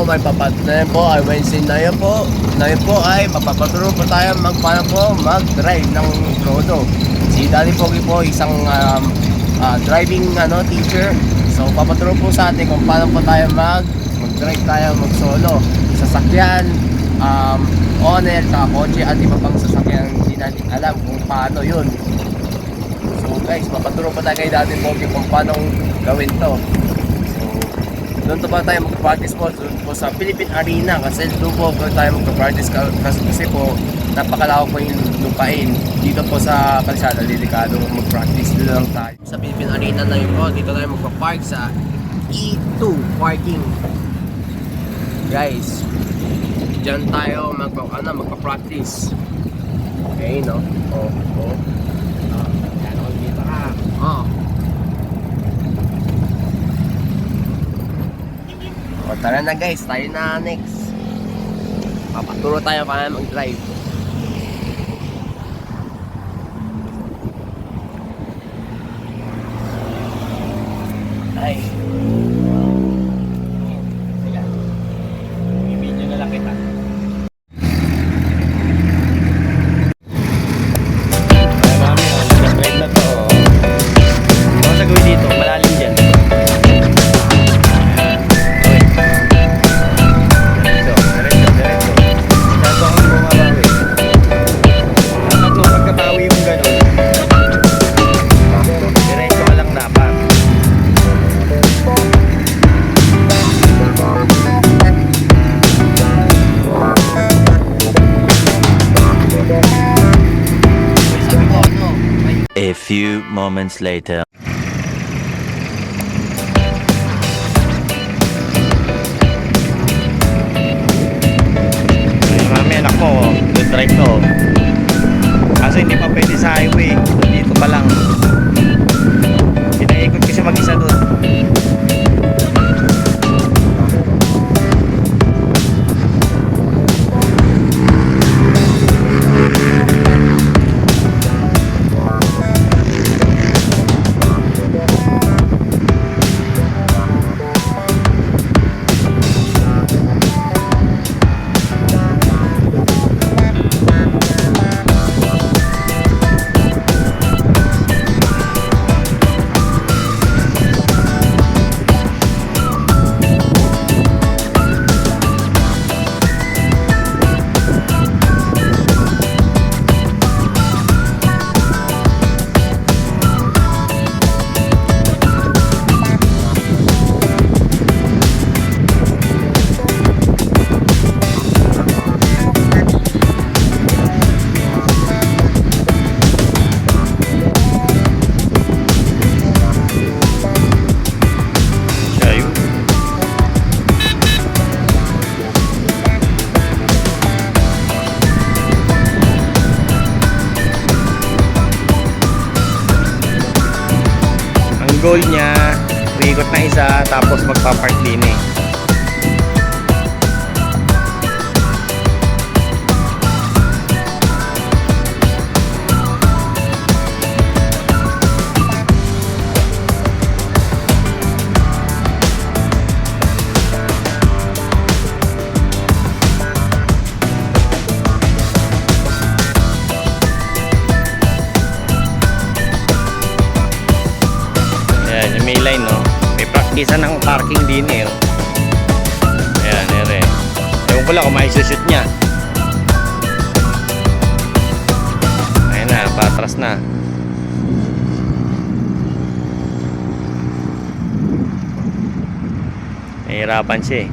may papatnayan po ay Wednesday na yun po. Ngayon po ay mapapaturo po tayo mag-drive ng Rodo. Si Daddy Pogi po isang driving teacher. So papaturo po sa atin kung paano po tayo mag-drive tayo mag-solo. Sasakyan, owner, kotse at iba pang sasakyan, hindi natin alam kung paano yun. So guys, papaturo po tayo kay Daddy Pogi kung paano gawin to. Doon pa tayo mag-practice po, doon po sa Philippine Arena kasi doon po tayo mag-practice kasi po napakalawak po yung lupain. Dito po sa kalsada, delikado mag-practice doon lang tayo. Sa Philippine Arena na yun po, dito tayo magpa-park sa E2 parking. Guys, dyan tayo magpa-practice. Okay, no? Yan ako dito ka. O tara na guys, tayo na next. Papaturo tayo para mag-drive. Ay. Sige. I-video na lang kita. Ay mami, nag-drive na to. Ano sa gawin dito? Malalim dyan. A few moments later. Ay, mami, anak mo, good drive to. Kaso hindi pa pwede sa highway. Dito pa lang. Pinaikot kasi mag-isa doon. Goal niya, uikot na isa tapos magpa-park din eh. May line, no? May praktisan ng parking din eh. Ayan, ere. Ewan ko lang kung maisushoot niya. Ayan na, patras na. Nahihirapan siya eh.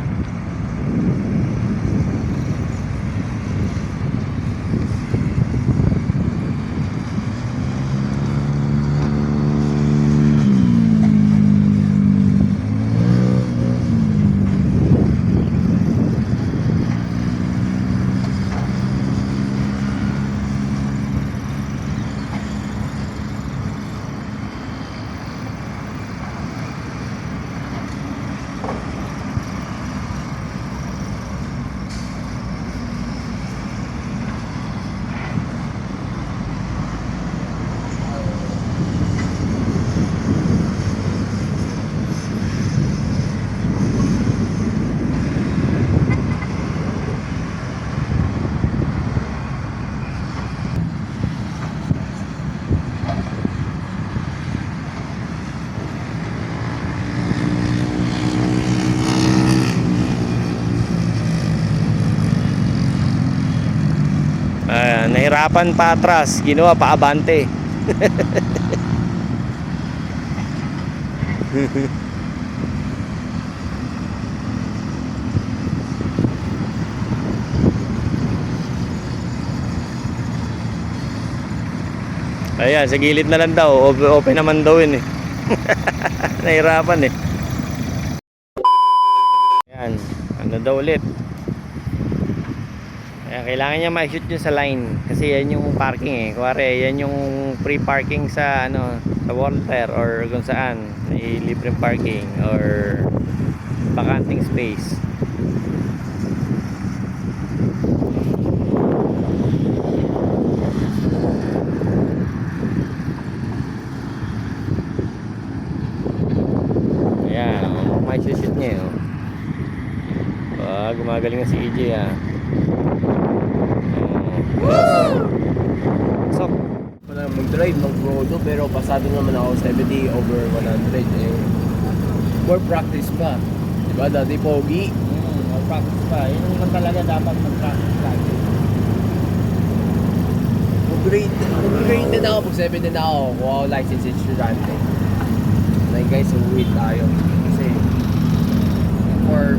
Ayan, nahirapan pa atras, ginawa pa abante. Ayan, sa gilid na lang daw. Open naman daw yun eh. Nahirapan eh. Ayan, ano daw ulit. Ayan, kailangan niya ma-shoot yun sa line. Kasi yan yung parking eh. Kuwari, yan yung free parking sa ano, sa Walter or kung saan. May libreng parking or vacanting space. May shoot niya oh. Gumagaling na si EJ ah. So, Wala mag-drive ng Prodo pero pasado naman ako 70 over 100 eh. More practice pa. Diba dati pogi? more practice pa. Yun naman talaga dapat mag-practice lagi. Mag-grade din ako, pag 7 din ako, kuha ako license estudyante. Like guys, uwi tayo. Kasi for